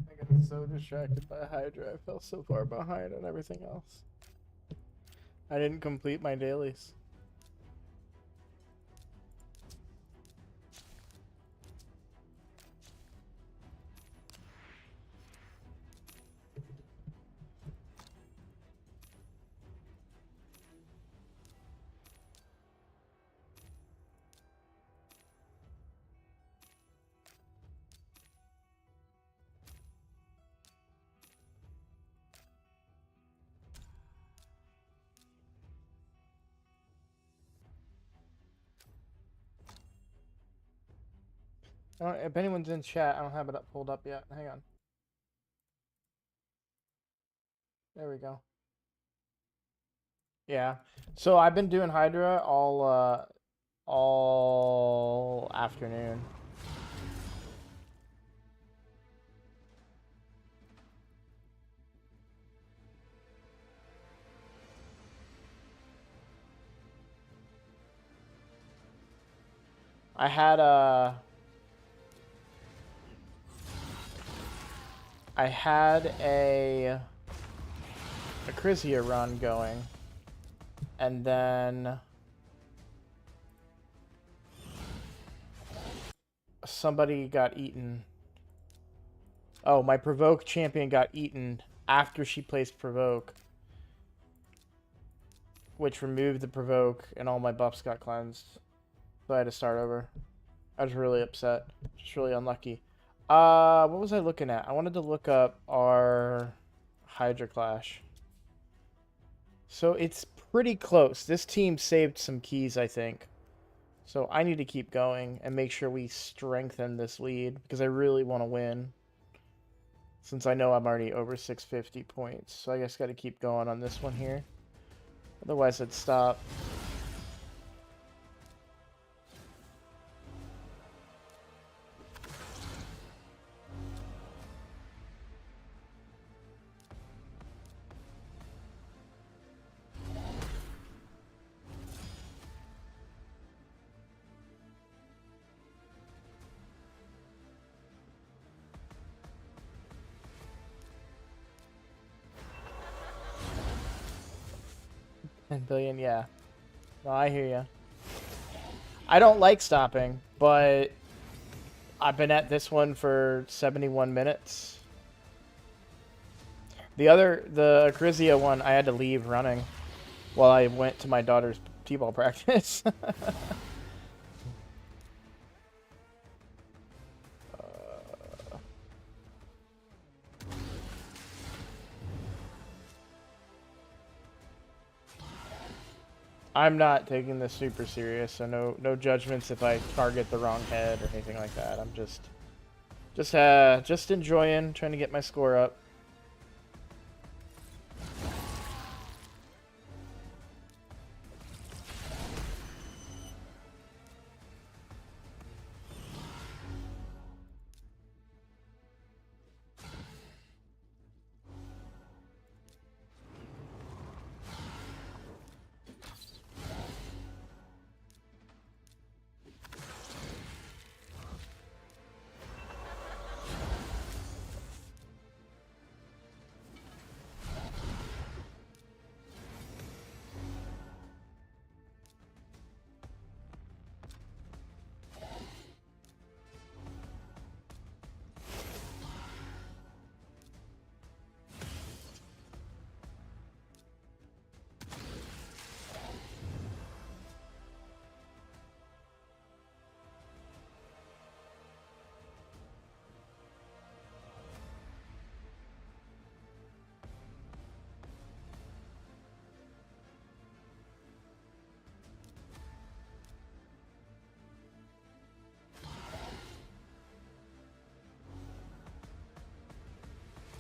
I got so distracted by Hydra. I fell so far behind on everything else. I didn't complete my dailies. If anyone's in chat, I don't have it pulled up yet. Hang on. There we go. Yeah. So I've been doing Hydra all afternoon. I had a Crizia run going, and then somebody got eaten. Oh, my Provoke champion got eaten after she placed Provoke, which removed the Provoke, and all my buffs got cleansed. So I had to start over. I was really upset. Just really unlucky. What was I looking at? I wanted to look up our Hydra Clash. So it's pretty close. This team saved some keys, I think. So I need to keep going and make sure we strengthen this lead because I really want to win. Since I know I'm already over 650 points. So I guess got to keep going on this one here. Otherwise I'd stop. $10 billion, yeah. No, I hear you. I don't like stopping, but I've been at this one for 71 minutes. The Crizia one, I had to leave running while I went to my daughter's t-ball practice. I'm not taking this super serious, so no judgments if I target the wrong head or anything like that. I'm just enjoying, trying to get my score up.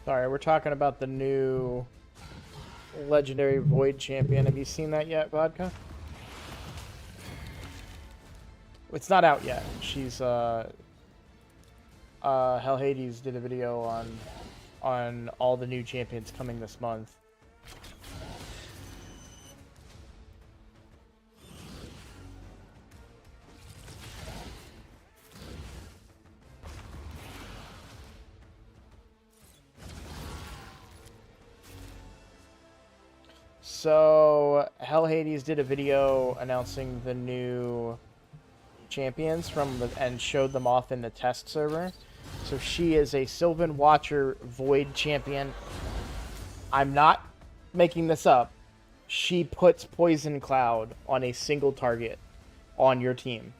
Sorry, we're talking about the new legendary Void champion. Have you seen that yet, Vodka? It's not out yet. She's Hell Hades did a video on all the new champions coming this month. So, Hell Hades did a video announcing the new champions and showed them off in the test server. So she is a Sylvan Watcher Void champion. I'm not making this up. She puts Poison Cloud on a single target on your team.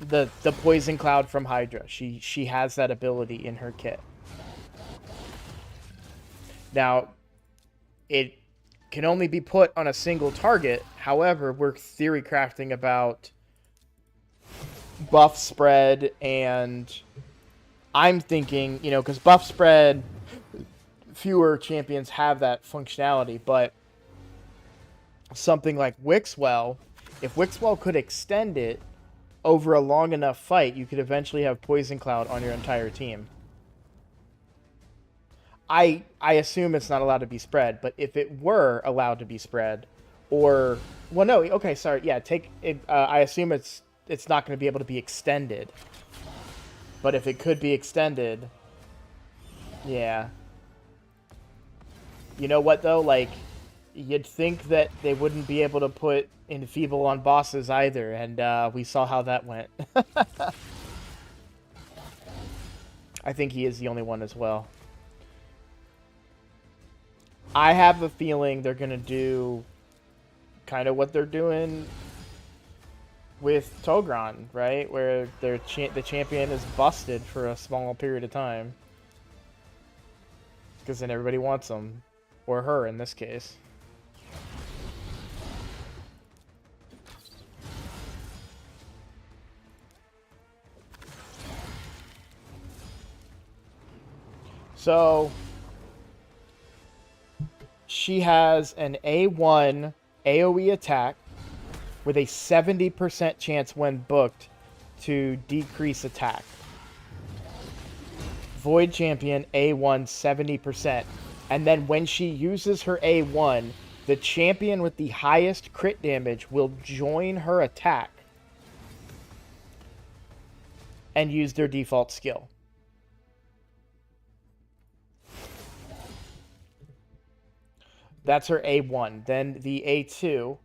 The Poison Cloud from Hydra. She has that ability in her kit. Now, it can only be put on a single target. However, we're theory crafting about buff spread, and I'm thinking, you know, because buff spread, fewer champions have that functionality, but something like Wixwell, if Wixwell could extend it over a long enough fight, you could eventually have Poison Cloud on your entire team. I assume it's not allowed to be spread, but if it were allowed to be spread, or, well, no, okay, sorry, yeah, take it. I assume it's not going to be able to be extended, but if it could be extended, yeah. You know what though? Like, you'd think that they wouldn't be able to put Enfeeble on bosses either, and we saw how that went. I think he is the only one as well. I have a feeling they're going to do kind of what they're doing with Togron, right? Where the champion is busted for a small period of time. Because then everybody wants him. Or her, in this case. So, she has an A1 AoE attack with a 70% chance when booked to decrease attack. Void Champion A1 70%. And then when she uses her A1, the champion with the highest crit damage will join her attack and use their default skill. That's her A1. Then the A2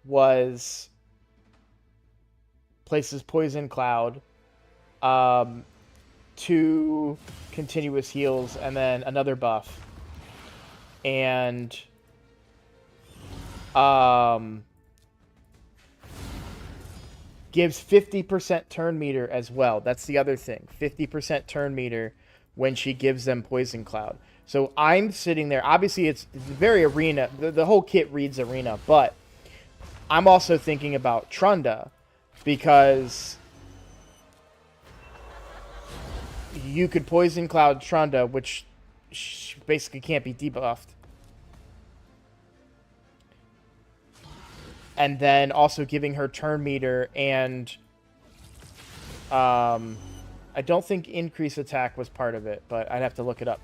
was places Poison Cloud, 2 continuous heals, and then another buff. And gives 50% turn meter as well. That's the other thing. 50% turn meter when she gives them Poison Cloud. So I'm sitting there. Obviously, it's very arena. The whole kit reads arena, but I'm also thinking about Trunda, because you could Poison Cloud Trunda, which basically can't be debuffed. And then also giving her turn meter and I don't think increase attack was part of it, but I'd have to look it up.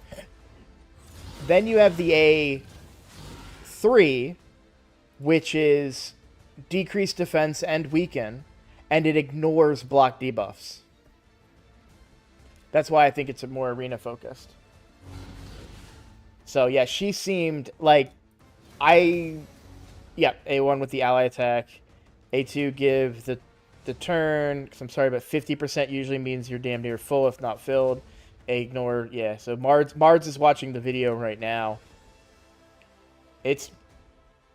Then you have the A3, which is decrease defense and weaken, and it ignores block debuffs. That's why I think it's more arena focused. So yeah, she seemed like yeah, A1 with the ally attack. A2 give the turn, because I'm sorry, but 50% usually means you're damn near full, if not filled. Ignore, yeah. So Mards is watching the video right now. It's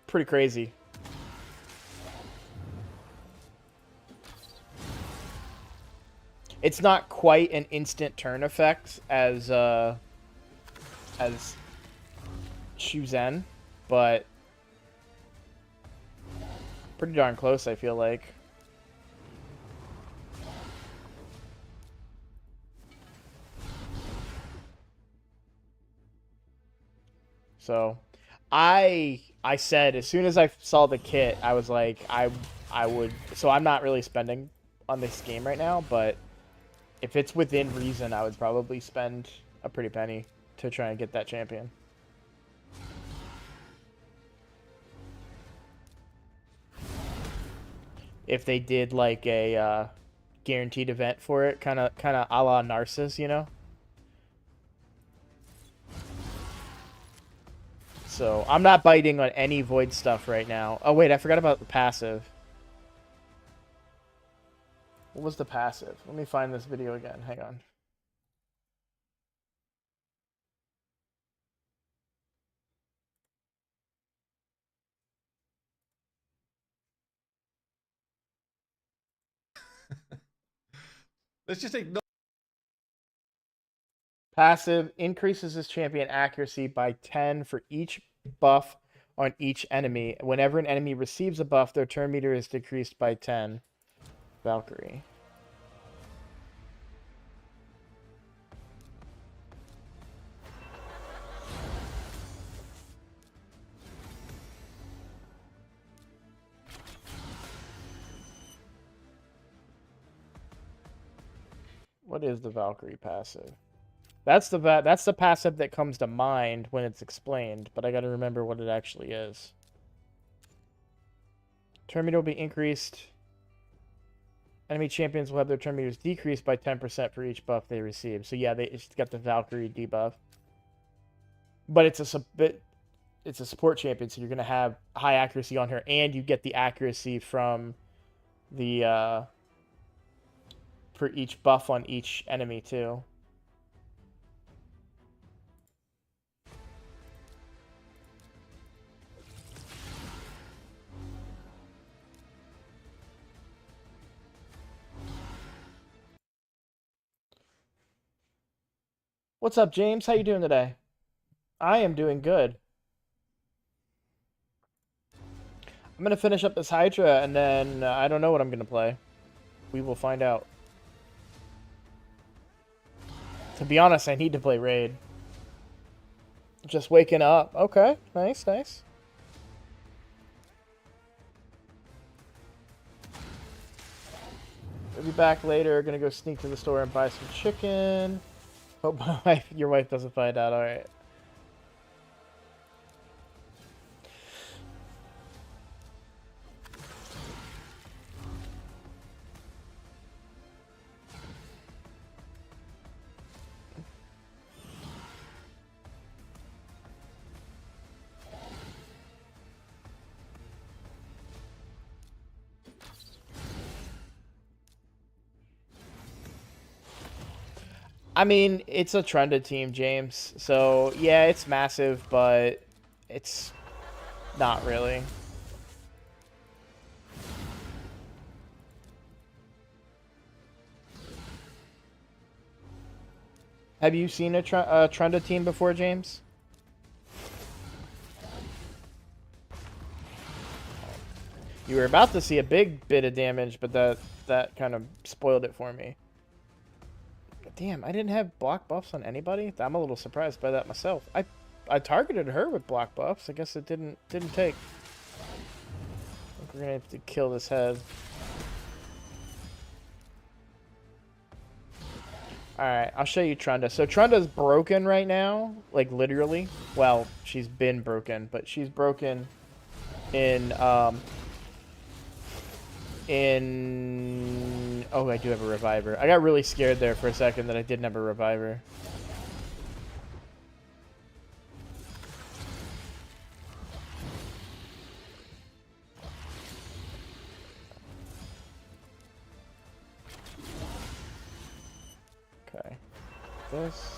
pretty crazy. It's not quite an instant turn effect as Shuzen, but pretty darn close, I feel like. So, I said as soon as I saw the kit, I was like, I would. So I'm not really spending on this game right now, but if it's within reason, I would probably spend a pretty penny to try and get that champion. If they did like a guaranteed event for it, kind of a la Narcissus, you know. So I'm not biting on any void stuff right now. Oh wait, I forgot about the passive. What was the passive? Let me find this video again. Hang on. Let's just ignore. Passive increases his champion accuracy by 10 for each buff on each enemy. Whenever an enemy receives a buff, their turn meter is decreased by 10. Valkyrie. What is the Valkyrie passive? That's the passive that comes to mind when it's explained, but I got to remember what it actually is. Turn meter will be increased. Enemy champions will have their turn meters decreased by 10% for each buff they receive. So yeah, it's got the Valkyrie debuff. But it's a support champion, so you're gonna have high accuracy on her, and you get the accuracy from the for each buff on each enemy too. What's up, James? How you doing today? I am doing good. I'm gonna finish up this Hydra, and then I don't know what I'm gonna play. We will find out. To be honest, I need to play Raid. Just waking up. Okay, nice, nice. We'll be back later. Gonna go sneak to the store and buy some chicken. Hope your wife doesn't find out. All right. I mean, it's a trended team, James. So, yeah, it's massive, but it's not really. Have you seen a trended team before, James? You were about to see a big bit of damage, but that kind of spoiled it for me. Damn, I didn't have block buffs on anybody. I'm a little surprised by that myself. I targeted her with block buffs. I guess it didn't take. I think we're gonna have to kill this head. Alright, I'll show you Trunda. So Trunda's broken right now, like literally. Well, she's been broken, but she's broken in oh, I do have a reviver. I got really scared there for a second that I didn't have a reviver. Okay. This.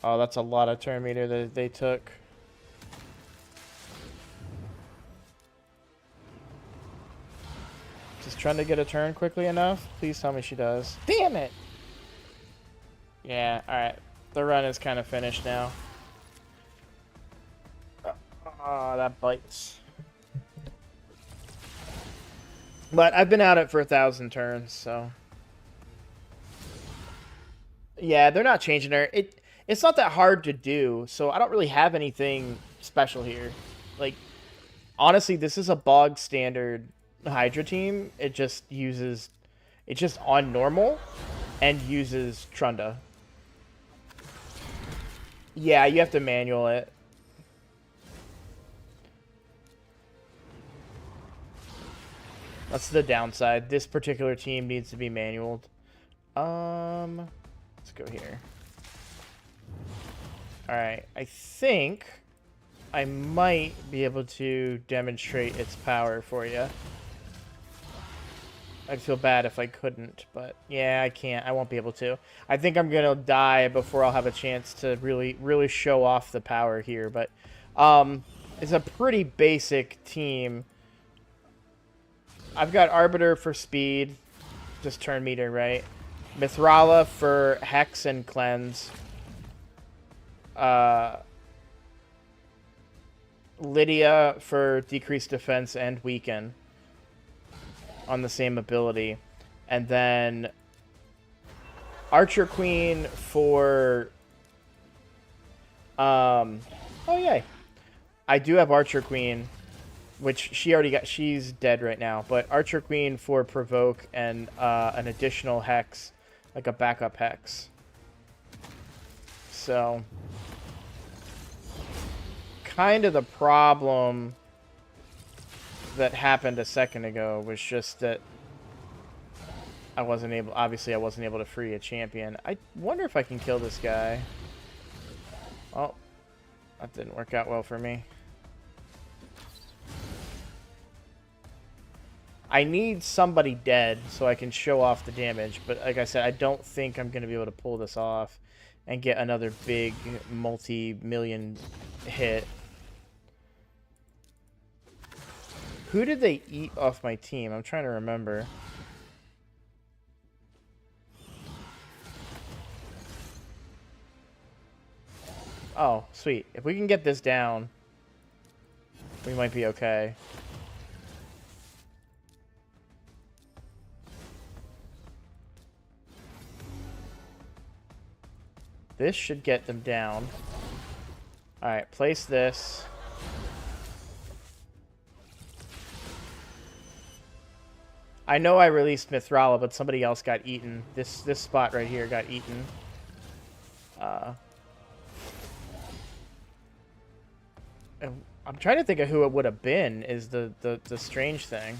Oh, that's a lot of turn meter that they took. Just trying to get a turn quickly enough. Please tell me she does. Damn it! Yeah, alright. The run is kind of finished now. Oh, that bites. But I've been at it for 1,000 turns, so... Yeah, they're not changing her. It's not that hard to do, so I don't really have anything special here. Like, honestly, this is a bog standard Hydra team. It just uses... It's just on normal and uses Trunda. Yeah, you have to manual it. That's the downside. This particular team needs to be manualed. Let's go here. Alright, I think I might be able to demonstrate its power for you. I'd feel bad if I couldn't, but yeah, I can't. I won't be able to. I think I'm gonna die before I'll have a chance to really show off the power here, but it's a pretty basic team. I've got Arbiter for speed, just turn meter, right? Mithrala for Hex and Cleanse. Lydia for decreased defense and weaken on the same ability. And then Archer Queen for... oh, yay. I do have Archer Queen, which she already got... She's dead right now. But Archer Queen for Provoke and an additional Hex, like a backup Hex. So... kind of the problem that happened a second ago was just that I wasn't able, obviously I wasn't able to free a champion. I wonder if I can kill this guy. Oh, that didn't work out well for me. I need somebody dead so I can show off the damage, but like I said, I don't think I'm going to be able to pull this off and get another big multi-million hit. Who did they eat off my team? I'm trying to remember. Oh, sweet. If we can get this down, we might be okay. This should get them down. Alright, place this. I know I released Mithrala, but somebody else got eaten. This spot right here got eaten. I'm trying to think of who it would have been, is the strange thing.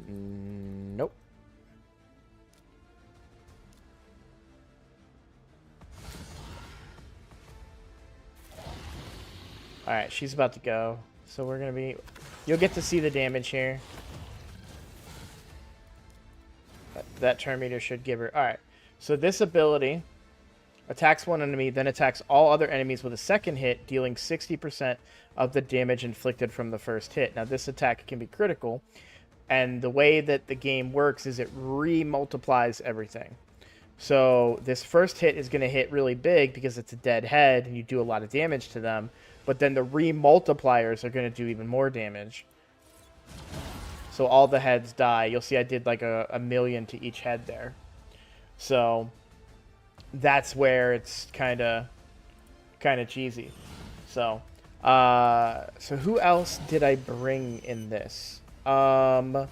Nope. Alright, she's about to go. So we're going to be... You'll get to see the damage here. That turn meter should give her... Alright, so this ability attacks one enemy, then attacks all other enemies with a second hit, dealing 60% of the damage inflicted from the first hit. Now, this attack can be critical, and the way that the game works is it re-multiplies everything. So this first hit is going to hit really big because it's a dead head, and you do a lot of damage to them, but then the re-multipliers are going to do even more damage. So all the heads die. You'll see I did like a million to each head there. So that's where it's kind of cheesy. So so who else did I bring in this? Oh,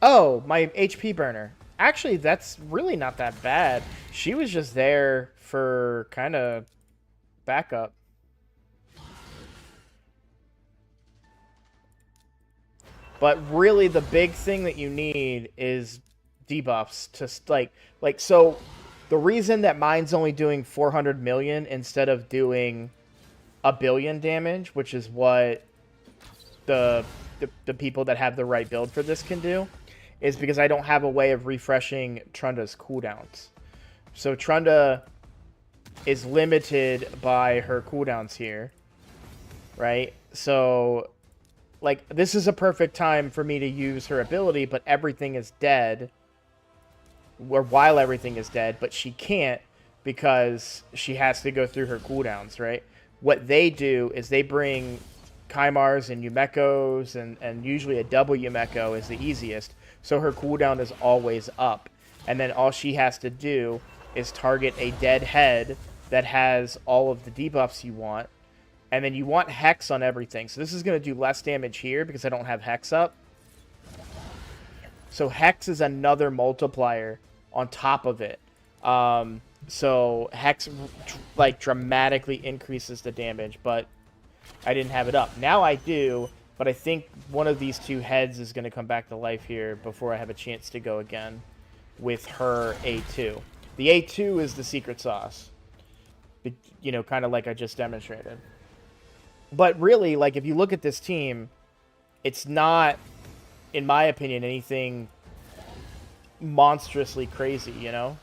my HP burner. Actually, that's really not that bad. She was just there for kind of backup. But really, the big thing that you need is debuffs to so. The reason that mine's only doing 400 million instead of doing a billion damage, which is what the people that have the right build for this can do, is because I don't have a way of refreshing Trunda's cooldowns. So Trunda is limited by her cooldowns here, right? So, like, this is a perfect time for me to use her ability, but everything is dead. Or while everything is dead, but she can't because she has to go through her cooldowns, right? What they do is they bring Kymars and Yumekos, and usually a double Yumeko is the easiest, so her cooldown is always up. And then all she has to do is target a dead head that has all of the debuffs you want, and then you want Hex on everything. So this is going to do less damage here because I don't have Hex up. So Hex is another multiplier on top of it. So Hex like dramatically increases the damage, but I didn't have it up. Now I do, But I think one of these two heads is going to come back to life here before I have a chance to go again with her A2. The A2 is the secret sauce. You know, kind of like I just demonstrated. But really, like, if you look at this team, it's not, in my opinion, anything monstrously crazy, you know?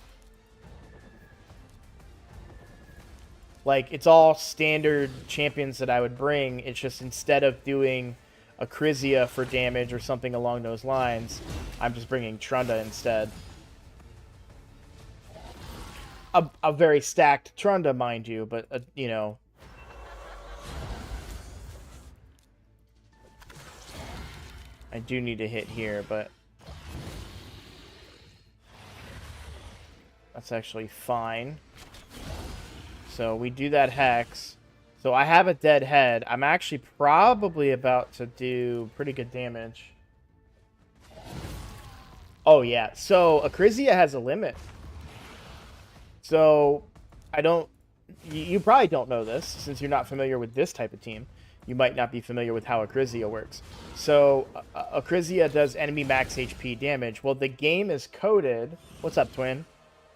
Like, it's all standard champions that I would bring. It's just instead of doing a Crizia for damage or something along those lines, I'm just bringing Trunda instead. A very stacked Trunda, mind you, but, you know... I do need to hit here, but... that's actually fine. So we do that Hex. So I have a dead head. I'm actually probably about to do pretty good damage. Oh, yeah. So Acrizia has a limit. So I don't... you probably don't know this, since you're not familiar with this type of team. You might not be familiar with how Acrizia works. So Acrizia does enemy max HP damage. Well, the game is coded... what's up, Twin?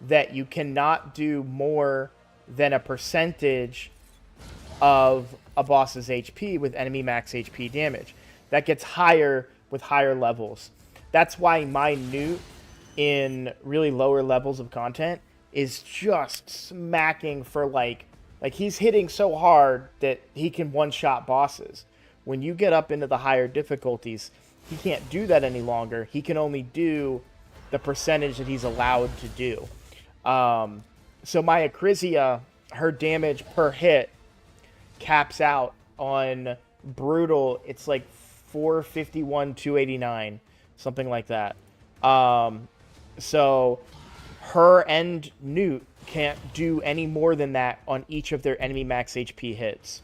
That you cannot do more than a percentage of a boss's HP with enemy max HP damage. That gets higher with higher levels. That's why my Newt in really lower levels of content is just smacking for like he's hitting so hard that he can one-shot bosses. When you get up into the higher difficulties, he can't do that any longer. He can only do the percentage that he's allowed to do. So my Acrizia, her damage per hit caps out on brutal. It's like 451, 289, something like that. So her and Newt can't do any more than that on each of their enemy max HP hits.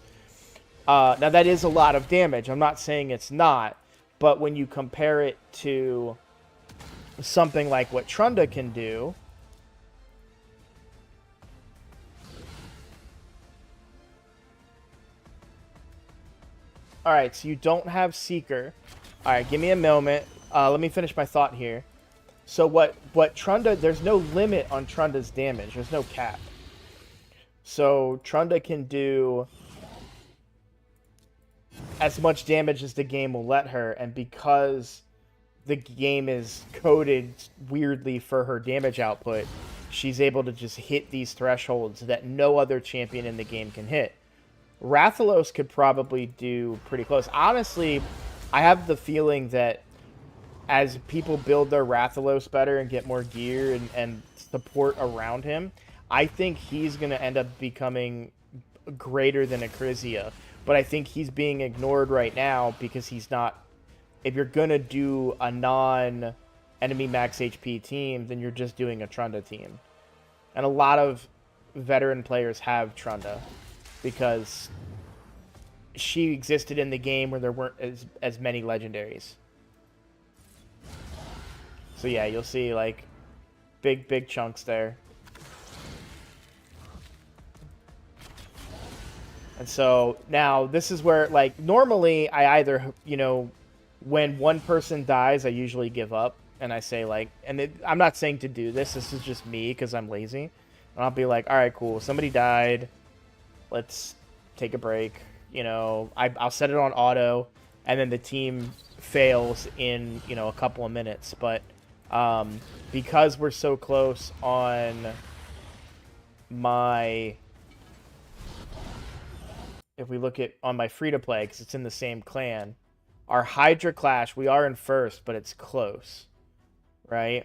Now that is a lot of damage. I'm not saying it's not, but when you compare it to something like what Trunda can do, alright, so you don't have Seeker. Alright, give me a moment. Let me finish my thought here. So what Trunda... there's no limit on Trunda's damage. There's no cap. So Trunda can do as much damage as the game will let her, and because the game is coded weirdly for her damage output, she's able to just hit these thresholds that no other champion in the game can hit. Rathalos could probably do pretty close. Honestly, I have the feeling that as people build their Rathalos better and get more gear and support around him, I think he's going to end up becoming greater than Acrizia. But I think he's being ignored right now because he's not... if you're going to do a non-enemy max HP team, then you're just doing a Trunda team. And a lot of veteran players have Trunda because she existed in the game where there weren't as many legendaries. So yeah, you'll see like big chunks there. And so now this is where, like, normally I either, you know, when one person dies, I usually give up and I say like, I'm not saying to do this. This is just me because I'm lazy. And I'll be like, all right, cool. Somebody died. Let's take a break. You know, I'll set it on auto, and then the team fails in, you know, a couple of minutes. But because we're so close on my... if we look at on my free-to-play, because it's in the same clan, our Hydra clash, we are in first, but it's close, right?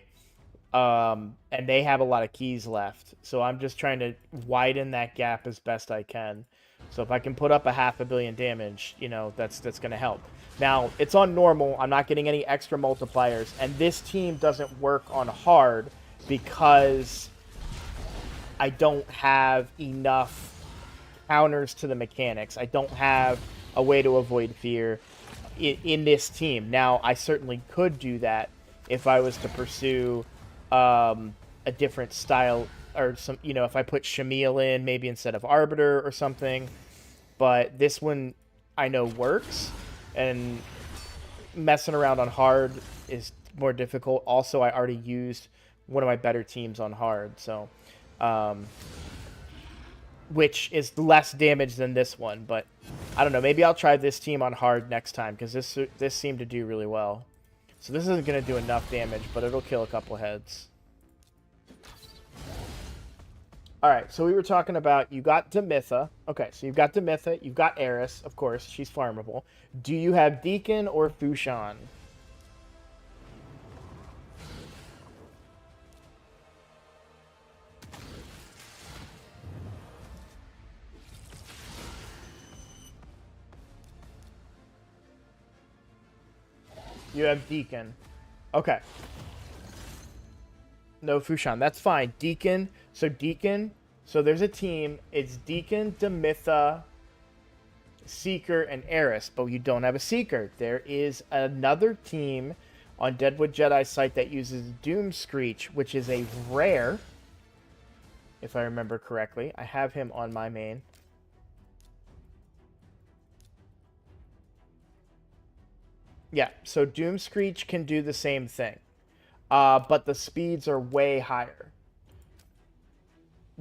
And they have a lot of keys left, so I'm just trying to widen that gap as best I can. So if I can put up a 500 million damage, you know, that's going to help. Now, it's on normal. I'm not getting any extra multipliers, and this team doesn't work on hard because I don't have enough counters to the mechanics. I don't have a way to avoid fear in this team. Now, I certainly could do that if I was to pursue a different style, or some, you know, if I put Shamil in maybe instead of Arbiter or something. But this one I know works, and messing around on hard is more difficult. Also, I already used one of my better teams on hard, so which is less damage than this one. But I don't know. Maybe I'll try this team on hard next time because this seemed to do really well. So this isn't going to do enough damage, but it'll kill a couple heads. All right, so we were talking about you got Demitha. Okay, so you've got Demitha. You've got Eris, of course. She's farmable. Do you have Deacon or Fushan? You have Deacon. Okay. No Fushan. That's fine. Deacon. So there's a team. It's Deacon, Demitha, Seeker, and Eris. But you don't have a Seeker. There is another team on Deadwood Jedi site that uses Doom Screech, which is a rare, if I remember correctly. I have him on my main. Yeah, so Doom Screech can do the same thing. But the speeds are way higher.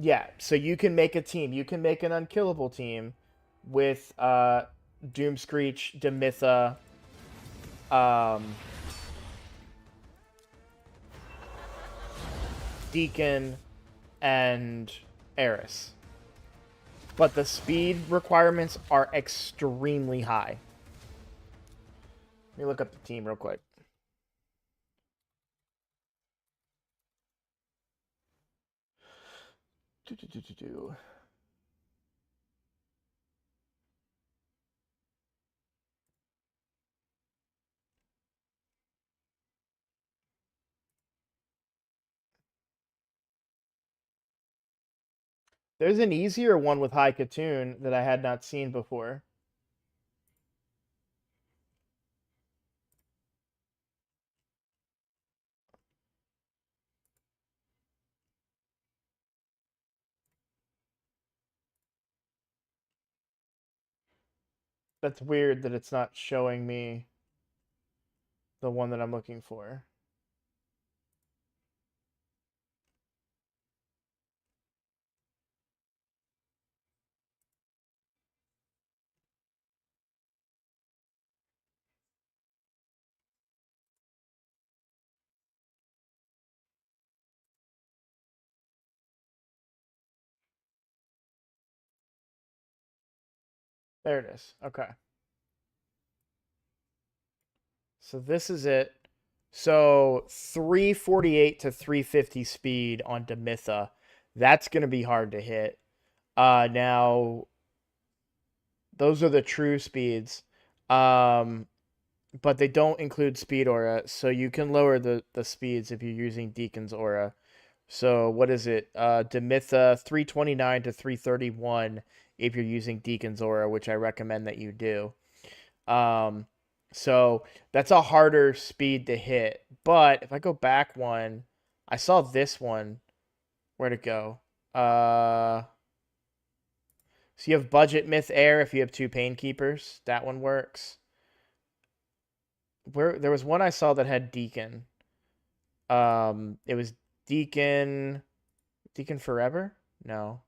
Yeah, so you can make a team. You can make an unkillable team with Doom Screech, Demitha, Deacon, and Eris. But the speed requirements are extremely high. Let me look up the team real quick. There's an easier one with High Katoon that I had not seen before. That's weird that it's not showing me the one that I'm looking for. There it is. Okay. So this is it. So 348 to 350 speed on Demitha. That's going to be hard to hit. Now, those are the true speeds. But they don't include speed aura, so you can lower the speeds if you're using Deacon's aura. So what is it? Demitha 329 to 331 if you're using Deacon's aura, which I recommend that you do. So that's a harder speed to hit. But if I go back one, I saw this one. Where'd it go? So you have budget myth air if you have two pain keepers. That one works. There was one I saw that had Deacon. It was Deacon Forever? No.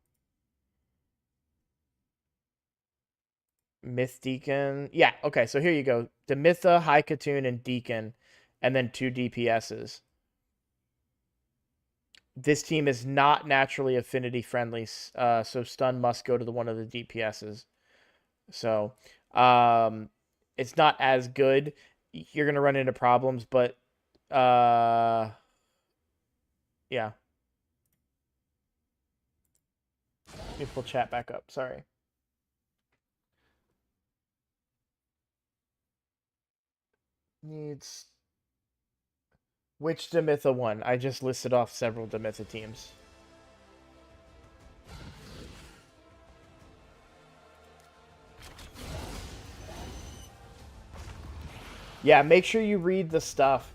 Myth Deacon. Yeah, okay, so here you go. Demitha, High Katoon, and Deacon, and then two DPSs. This team is not naturally affinity friendly, so stun must go to one of the DPSs. So, it's not as good. You're gonna run into problems, but yeah. Let me pull chat back up. Sorry. Needs which Demitha one? I just listed off several Demitha teams. Yeah, make sure you read the stuff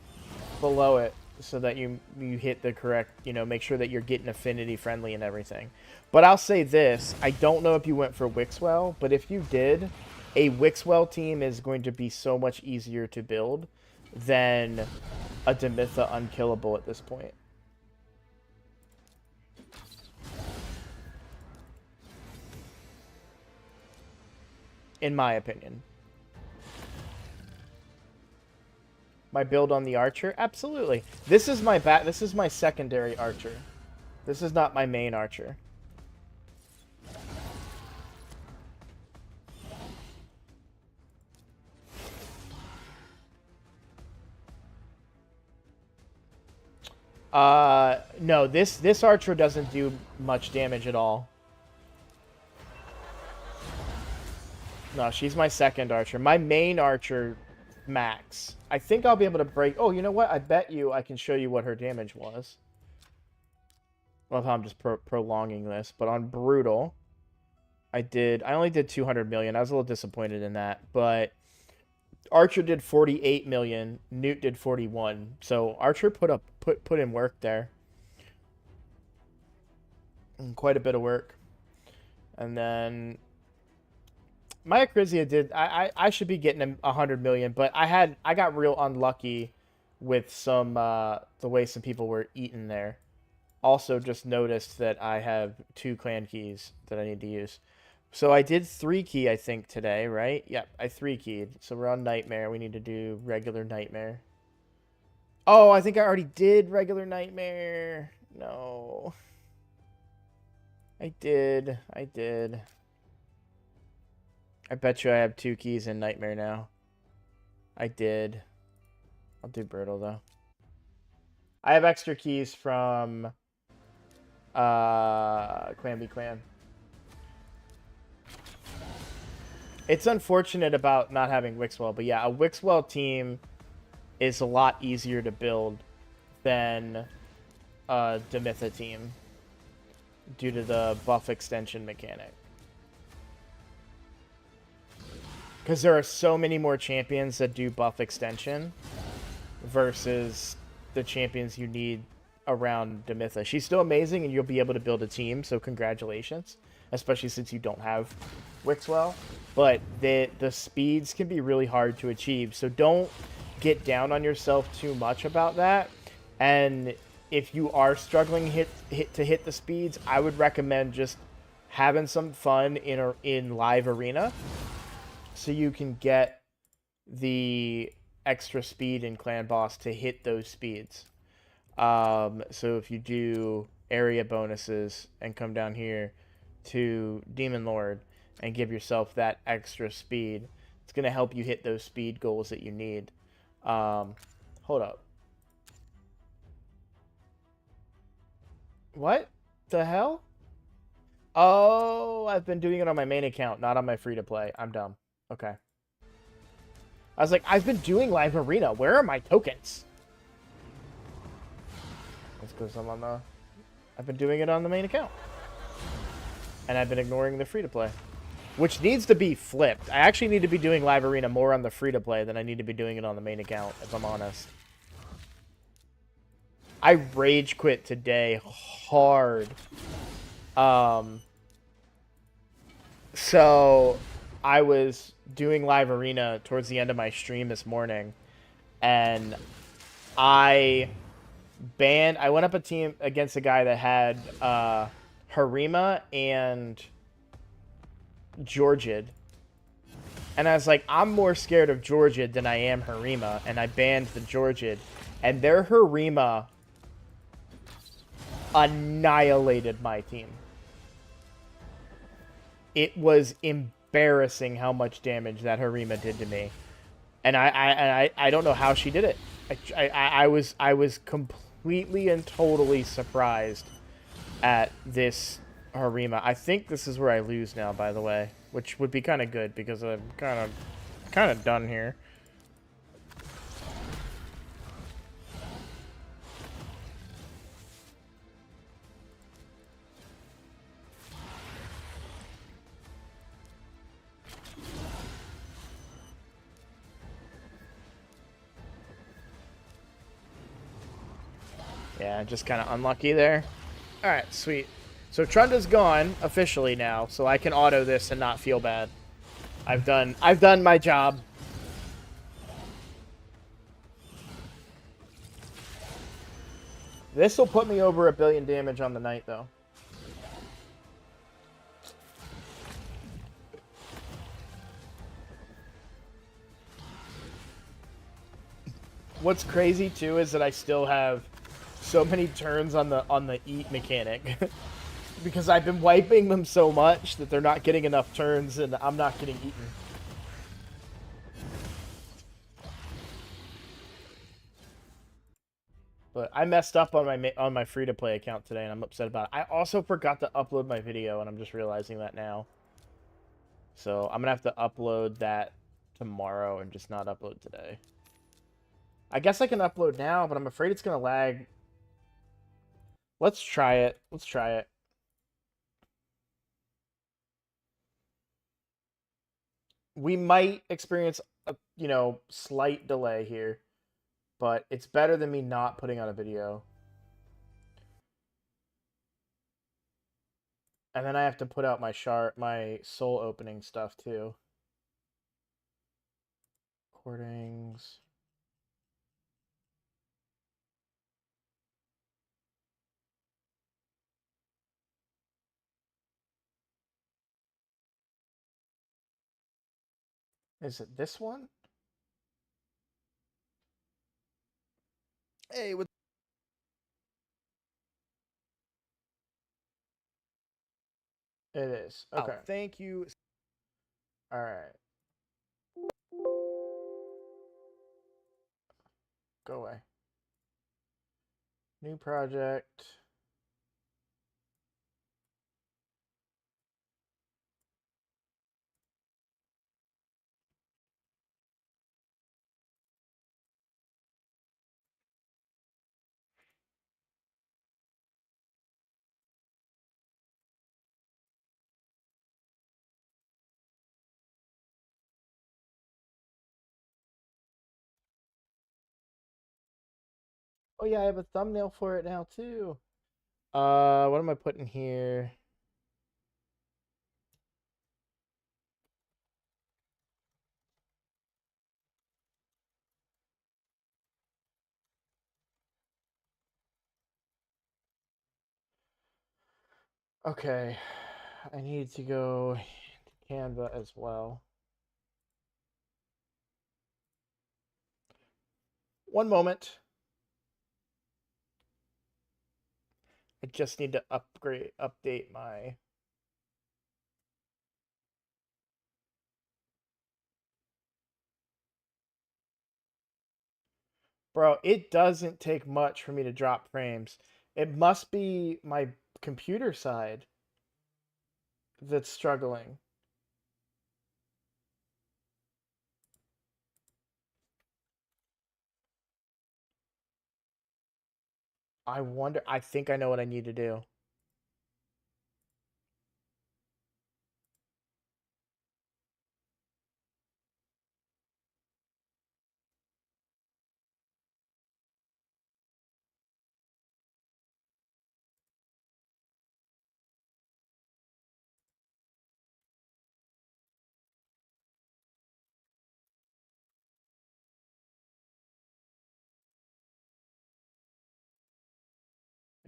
below it so that you hit the correct, make sure that you're getting affinity friendly and everything. But I'll say this, I don't know if you went for Wixwell, but if you did, a Wixwell team is going to be so much easier to build than a Demitha unkillable at this point. In my opinion. My build on the archer? Absolutely. This is my this is my secondary archer. This is not my main archer. No, this archer doesn't do much damage at all. No, she's my second archer. My main archer, max. I think I'll be able to break... Oh, you know what? I bet you I can show you what her damage was. Love how I'm just prolonging this. But on Brutal, I only did 200 million. I was a little disappointed in that. But Archer did 48 million. Newt did 41. So Archer put in work there. And quite a bit of work. And then... My Acrizia did... I should be getting 100 million, but I got real unlucky with some the way some people were eating there. Also just noticed that I have 2 clan keys that I need to use. So I did 3 key, I think, today, right? Yep, I 3 keyed. So we're on Nightmare. We need to do regular Nightmare. Oh, I think I already did regular Nightmare. No. I did. I bet you I have 2 keys in Nightmare now. I did. I'll do Brutal, though. I have extra keys from Clan B Clan. It's unfortunate about not having Wixwell, but yeah, a Wixwell team is a lot easier to build than a Demitha team due to the buff extension mechanic. Because there are so many more champions that do buff extension versus the champions you need around Demitha. She's still amazing, and you'll be able to build a team, so congratulations. Especially since you don't have Wixwell. But the speeds can be really hard to achieve, so don't get down on yourself too much about that. And if you are struggling to hit the speeds, I would recommend just having some fun in live arena, so you can get the extra speed in Clan Boss to hit those speeds. So if you do area bonuses and come down here to Demon Lord and give yourself that extra speed, it's going to help you hit those speed goals that you need. Hold up. What the hell? Oh, I've been doing it on my main account, not on my free-to-play. I'm dumb. Okay. I was like, I've been doing live arena. Where are my tokens? That's because I've been doing it on the main account. And I've been ignoring the free-to-play. Which needs to be flipped. I actually need to be doing live arena more on the free-to-play than I need to be doing it on the main account, if I'm honest. I rage quit today hard. So I was doing live arena towards the end of my stream this morning, and I went up a team against a guy that had Harima and Georgid, and I was like, I'm more scared of Georgid than I am Harima, and I banned the Georgid, and their Harima annihilated my team. It was embarrassing how much damage that Harima did to me, and I don't know how she did it. I was completely and totally surprised at this Harima. I think this is where I lose now, by the way, which would be kind of good because I'm kind of done here. Yeah, just kind of unlucky there. Alright, sweet. So Trunda's gone officially now, so I can auto this and not feel bad. I've done my job. This will put me over 1 billion damage on the night, though. What's crazy too is that I still have so many turns on the eat mechanic because I've been wiping them so much that they're not getting enough turns and I'm not getting eaten. But I messed up on my free to play account today and I'm upset about it. I also forgot to upload my video and I'm just realizing that now. So I'm gonna have to upload that tomorrow and just not upload today. I guess I can upload now, but I'm afraid it's gonna lag. Let's try it. Let's try it. We might experience a, slight delay here, but it's better than me not putting on a video. And then I have to put out my soul opening stuff too. Recordings. Is it this one? Hey, what? It is. Okay. Oh, thank you. All right. Go away. New project. Oh yeah, I have a thumbnail for it now too. What am I putting here? Okay, I need to go to Canva as well. One moment. I just need to update my. Bro, it doesn't take much for me to drop frames. It must be my computer side that's struggling. I wonder, I think I know what I need to do.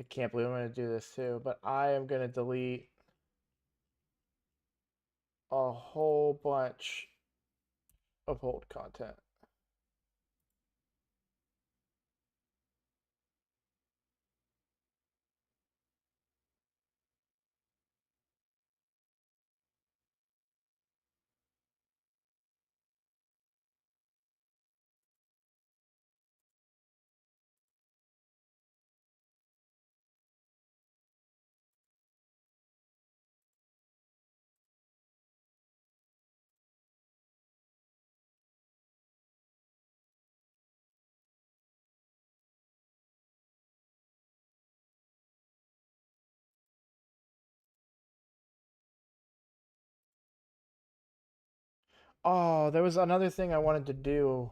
I can't believe I'm going to do this too, but I am going to delete a whole bunch of old content. Oh, there was another thing I wanted to do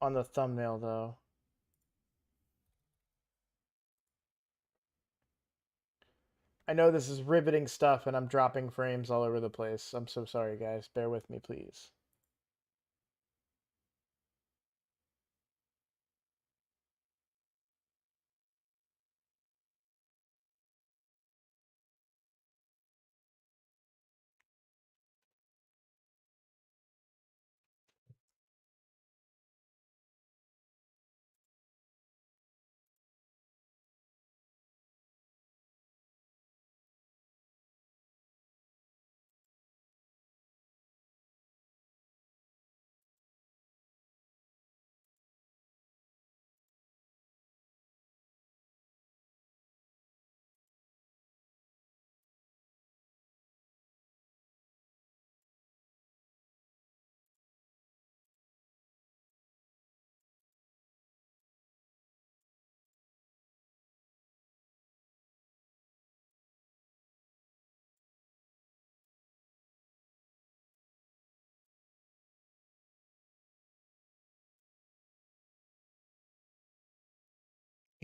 on the thumbnail though. I know this is riveting stuff and I'm dropping frames all over the place. I'm so sorry, guys. Bear with me, please.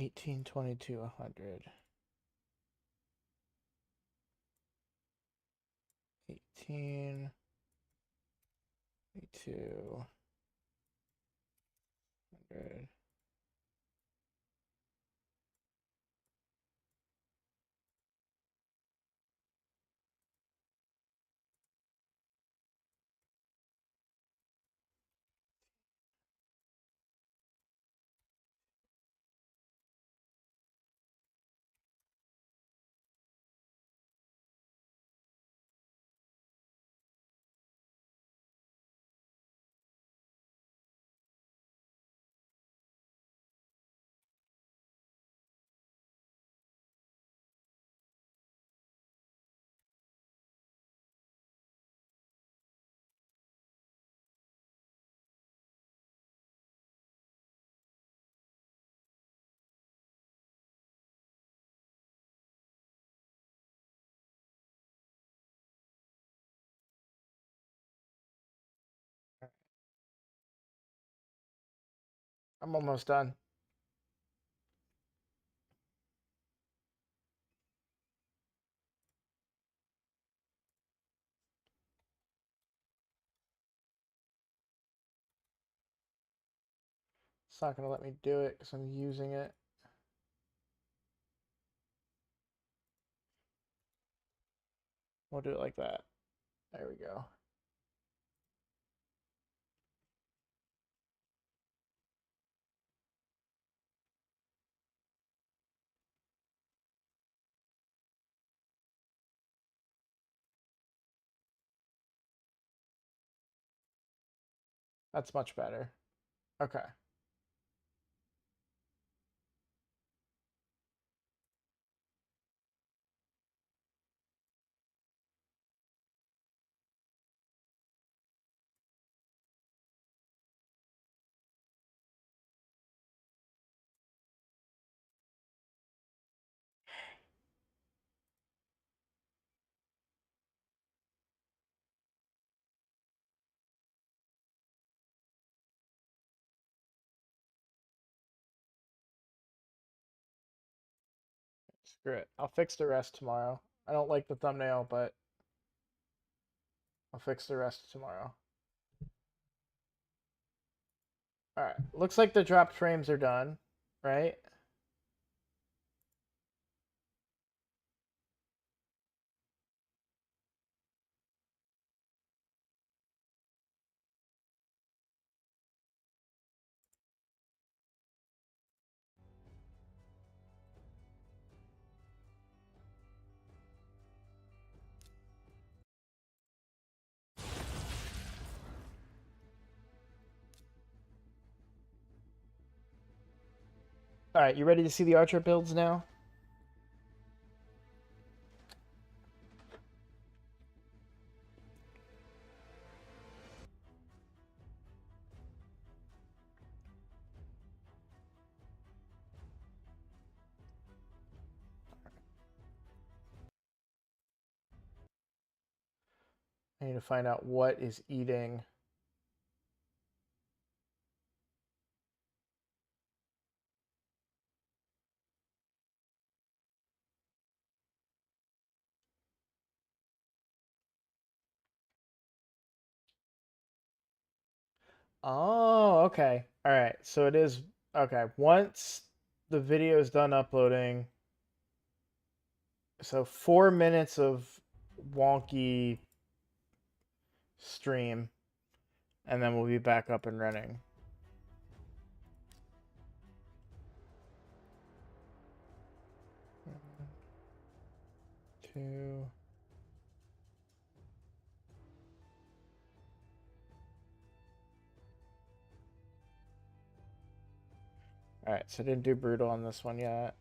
$18, $22, $100. 18, 22, $100. I'm almost done. It's not going to let me do it because I'm using it. We'll do it like that. There we go. That's much better. Okay. Screw it. I'll fix the rest tomorrow. I don't like the thumbnail, but I'll fix the rest tomorrow. All right. Looks like the dropped frames are done, right? All right. You ready to see the Archer builds now? I need to find out what is eating. Oh, okay. All right. So it is okay. Once the video is done uploading, so 4 minutes of wonky stream, and then we'll be back up and running. Two. All right. So I didn't do brutal on this one yet.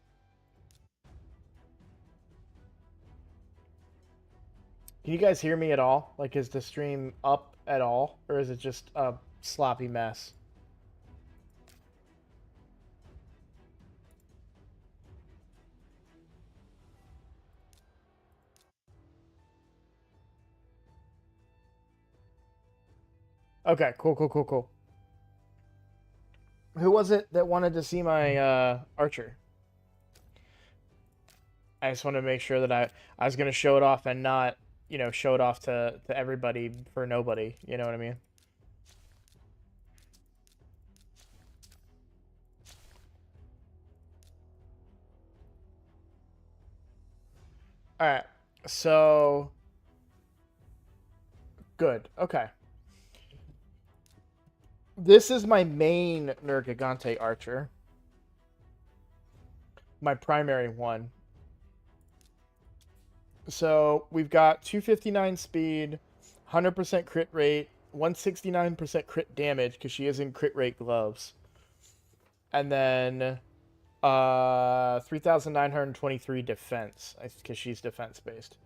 Can you guys hear me at all? Like, is the stream up at all, or is it just a sloppy mess? Okay, cool, cool, cool, cool. Who was it that wanted to see my archer? I just want to make sure that I was gonna show it off and not, show it off to everybody for nobody. You know what I mean? All right. So good. Okay. This is my main Nergigante archer. My primary one. So we've got 259 speed, 100% crit rate, 169% crit damage because she is in crit rate gloves. And then 3,923 defense because she's defense based.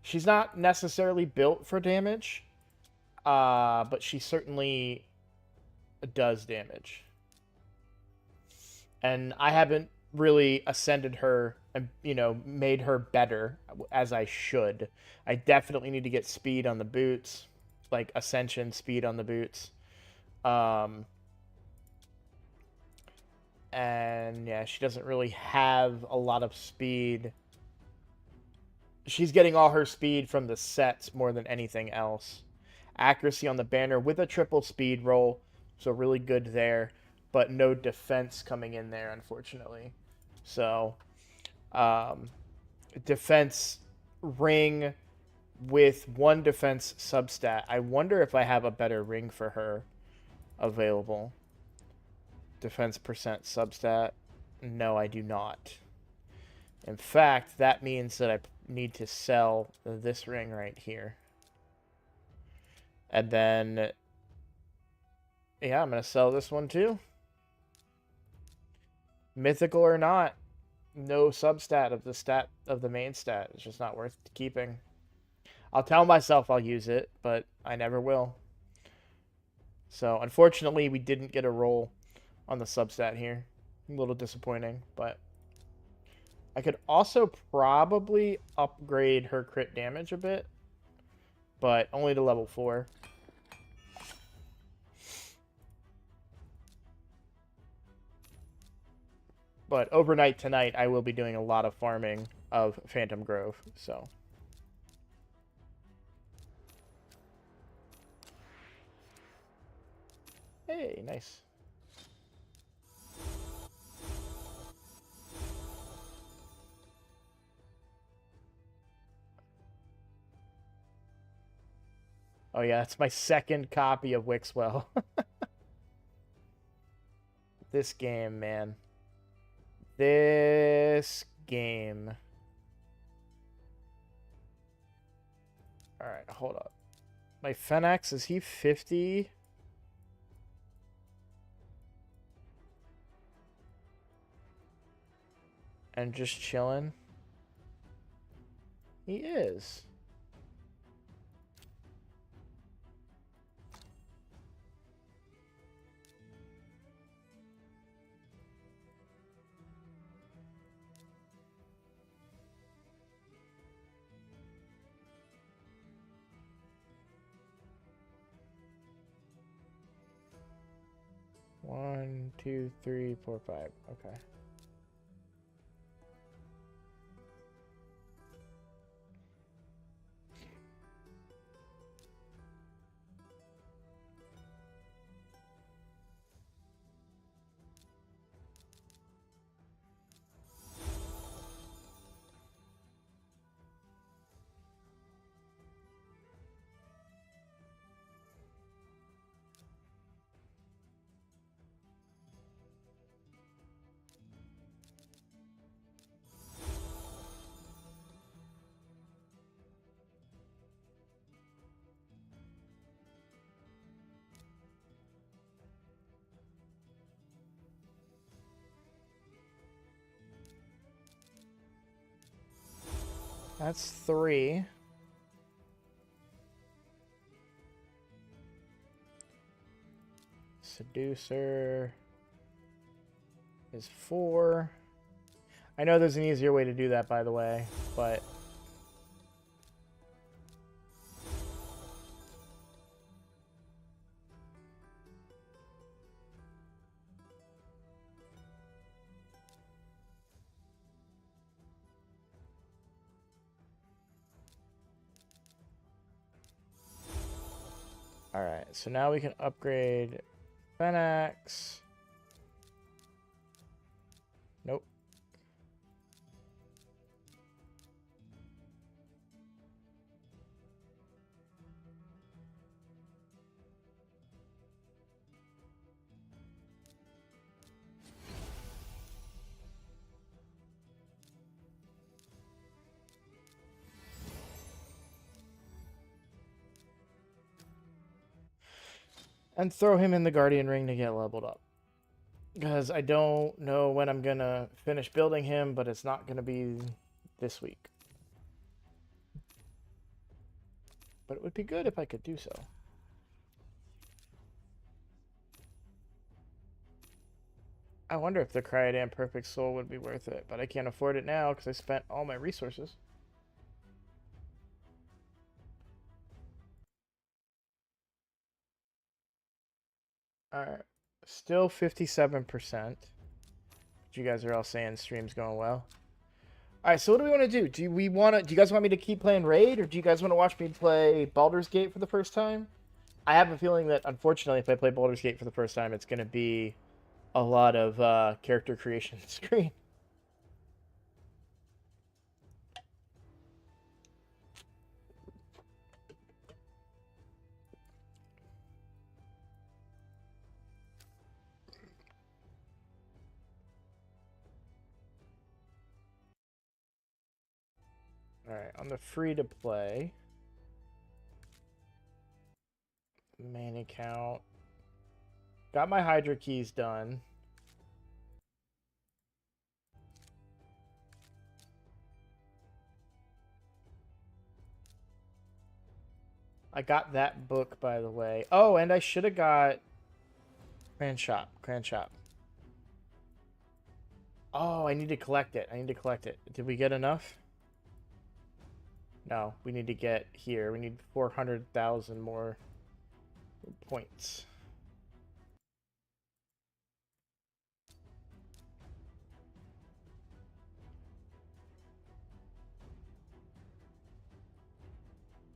She's not necessarily built for damage, but she certainly does damage. And I haven't really ascended her and made her better as I should. I definitely need to get speed on the boots, like ascension speed on the boots. And yeah, she doesn't really have a lot of speed. She's getting all her speed from the sets more than anything else. Accuracy on the banner with a triple speed roll, so really good there, but no defense coming in there, unfortunately. So, defense ring with one defense substat. I wonder if I have a better ring for her available. Defense percent substat. No, I do not. In fact, that means that I need to sell this ring right here. And then, yeah, I'm going to sell this one too. Mythical or not, no substat of the main stat. It's just not worth keeping. I'll tell myself I'll use it, but I never will. So, unfortunately, we didn't get a roll on the substat here. A little disappointing, but I could also probably upgrade her crit damage a bit, but only to level 4. But overnight tonight, I will be doing a lot of farming of Phantom Grove, so. Hey, nice. Oh yeah, that's my second copy of Wixwell. This game, man. This game. Alright, hold up. My Fenax, is he 50? And just chilling? He is. One, two, three, four, five. Okay. That's 3. Seducer is 4. I know there's an easier way to do that, by the way, but... Alright, so now we can upgrade Fenax. Nope. And throw him in the Guardian Ring to get leveled up. Because I don't know when I'm going to finish building him, but it's not going to be this week. But it would be good if I could do so. I wonder if the Cryodan Perfect Soul would be worth it, but I can't afford it now because I spent all my resources. Alright, still 57%. You guys are all saying stream's going well. Alright, so what do we want to do? Do you guys want me to keep playing Raid, or do you guys want to watch me play Baldur's Gate for the first time? I have a feeling that, unfortunately, if I play Baldur's Gate for the first time, it's going to be a lot of character creation screen. Alright, on the free-to-play, main account, got my Hydra keys done. I got that book, by the way. Oh, and I should have got Grand Shop. Oh, I need to collect it. Did we get enough? No, we need to get here. We need 400,000 more points.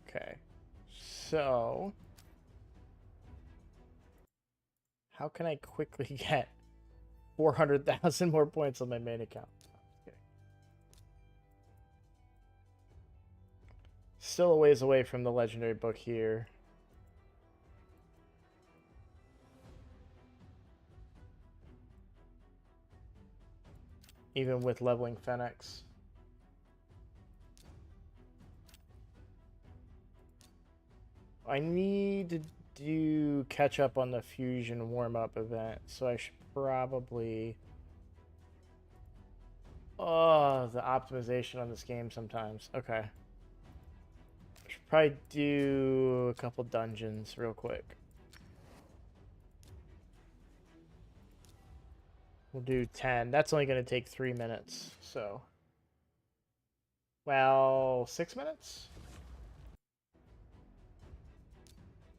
Okay. So, how can I quickly get 400,000 more points on my main account? Okay. Still a ways away from the legendary book here. Even with leveling Fenax. I need to do catch up on the fusion warm-up event, so I should probably... Oh, the optimization on this game sometimes. Okay. I should probably do a couple dungeons real quick. We'll do 10. That's only going to take 3 minutes, so... Well, 6 minutes?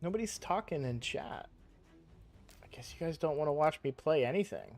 Nobody's talking in chat. I guess you guys don't want to watch me play anything.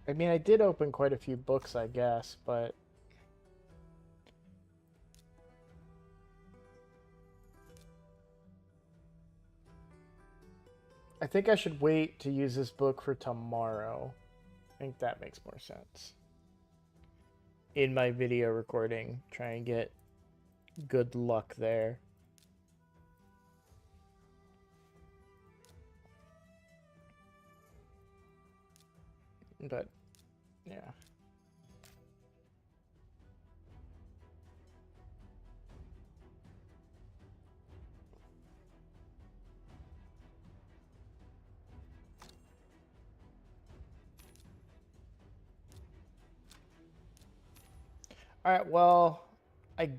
I mean, I did open quite a few books, I guess, but I think I should wait to use this book for tomorrow. I think that makes more sense. In my video recording, try and get good luck there. But, yeah. Alright, well, I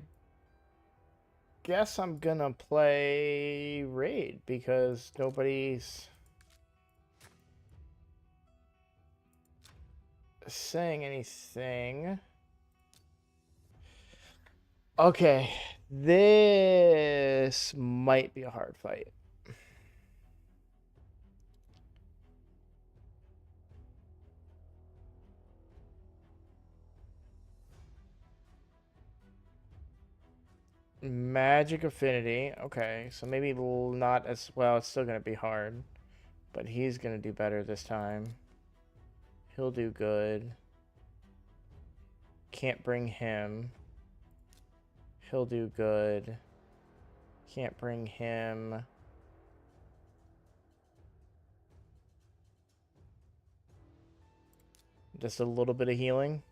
guess I'm gonna play Raid because nobody's saying anything. Okay, this might be a hard fight. Magic Affinity. Okay, so maybe not as well. It's still going to be hard. But he's going to do better this time. He'll do good. Can't bring him. He'll do good. Can't bring him. Just a little bit of healing.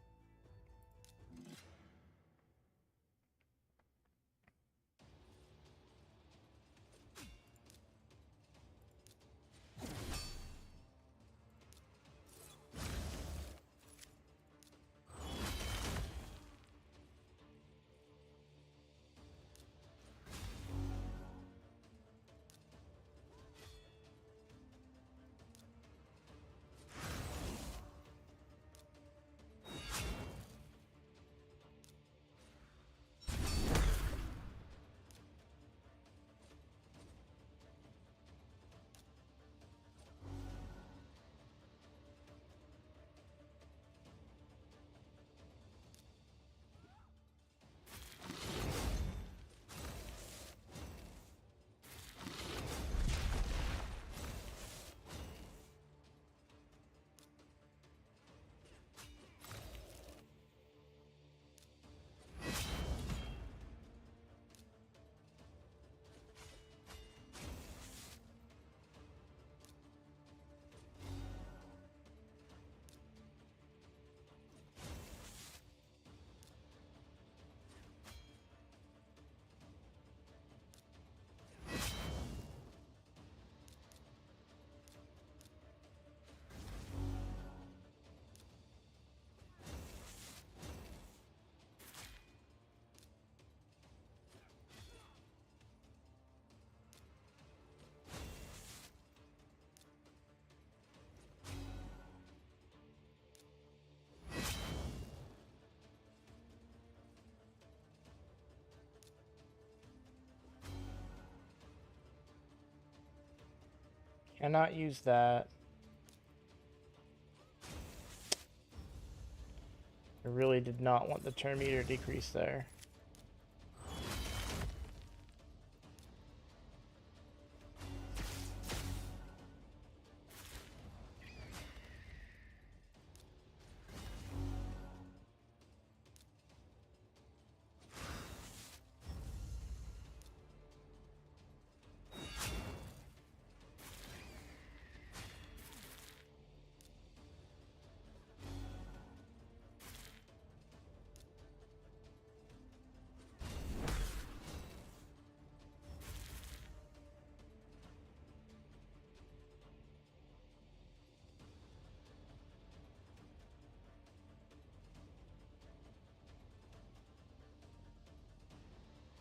Cannot use that. I really did not want the turn meter decrease there.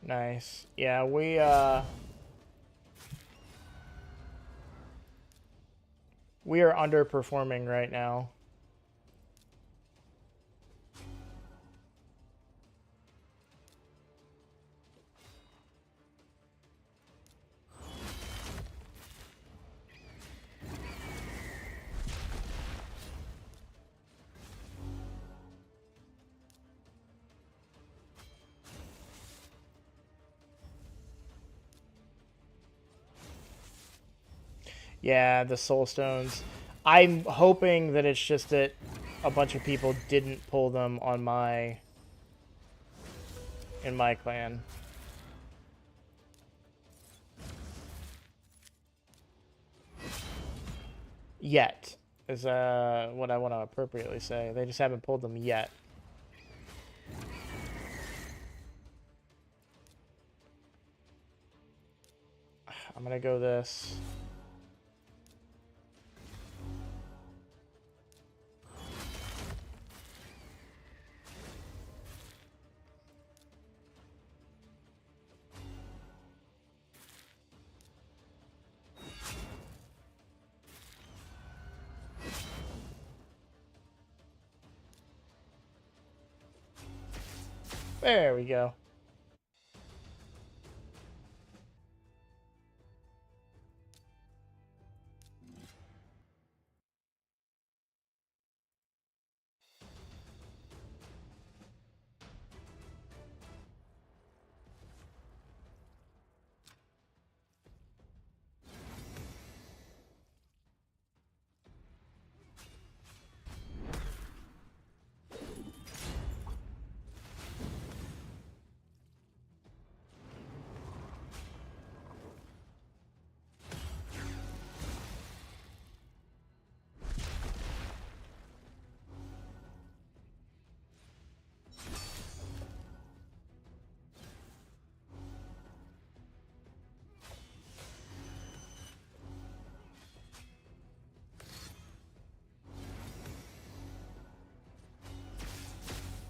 Nice. Yeah, we are underperforming right now. Yeah, the soul stones. I'm hoping that it's just that a bunch of people didn't pull them on in my clan. Yet is what I want to appropriately say. They just haven't pulled them yet. I'm gonna go this. There we go.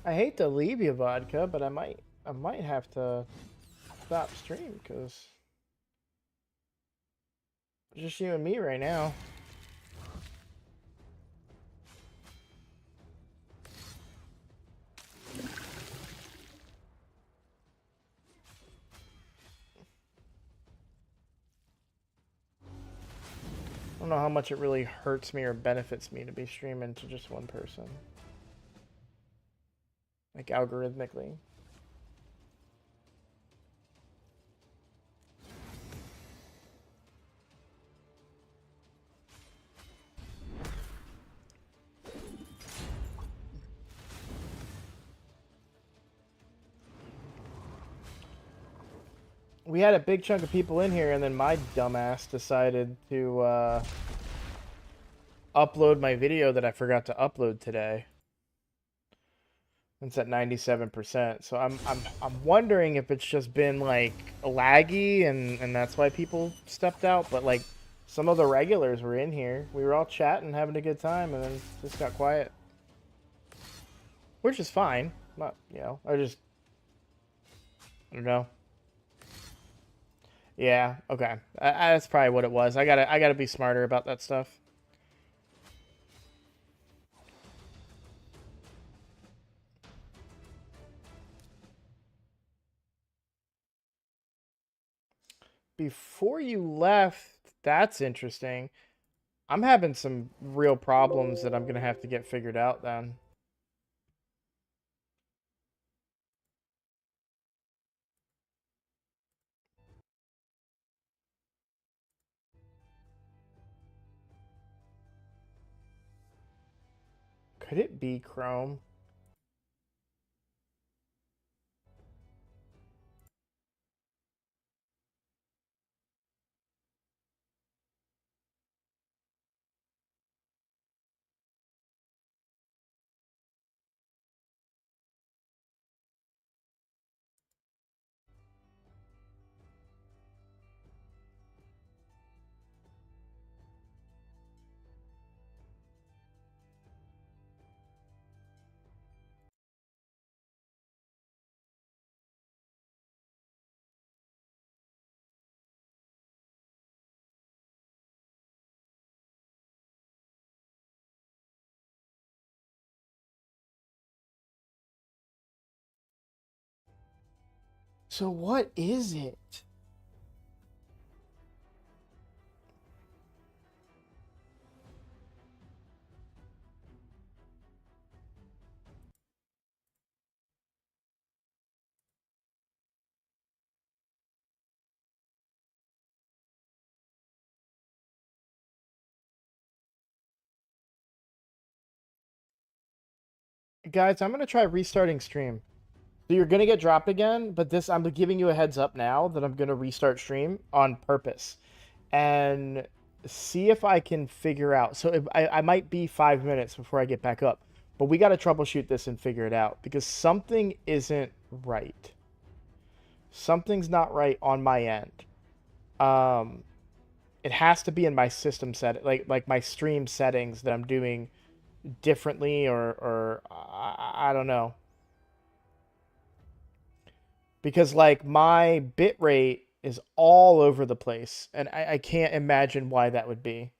I hate to leave you, vodka, but I might have to stop stream because it's just you and me right now. I don't know how much it really hurts me or benefits me to be streaming to just one person. Like algorithmically. We had a big chunk of people in here, and then my dumbass decided to upload my video that I forgot to upload today. It's at 97%. So I'm wondering if it's just been like laggy and that's why people stepped out. But like some of the regulars were in here. We were all chatting, having a good time, and then it just got quiet. Which is fine. Not, you know, I don't know. Yeah, okay. That's probably what it was. I gotta be smarter about that stuff. Before you left, that's interesting. I'm having some real problems that I'm gonna have to get figured out then. Could it be Chrome? So what is it? guys, I'm gonna try restarting stream. So you're gonna get dropped again, but this I'm giving you a heads up now that I'm gonna restart stream on purpose, and see if I can figure out. So if, I might be 5 minutes before I get back up, but we got to troubleshoot this and figure it out because something isn't right. Something's not right on my end. Um, it has to be in my system set, like my stream settings that I'm doing differently, or I don't know. Because like my bit rate is all over the place, and I can't imagine why that would be.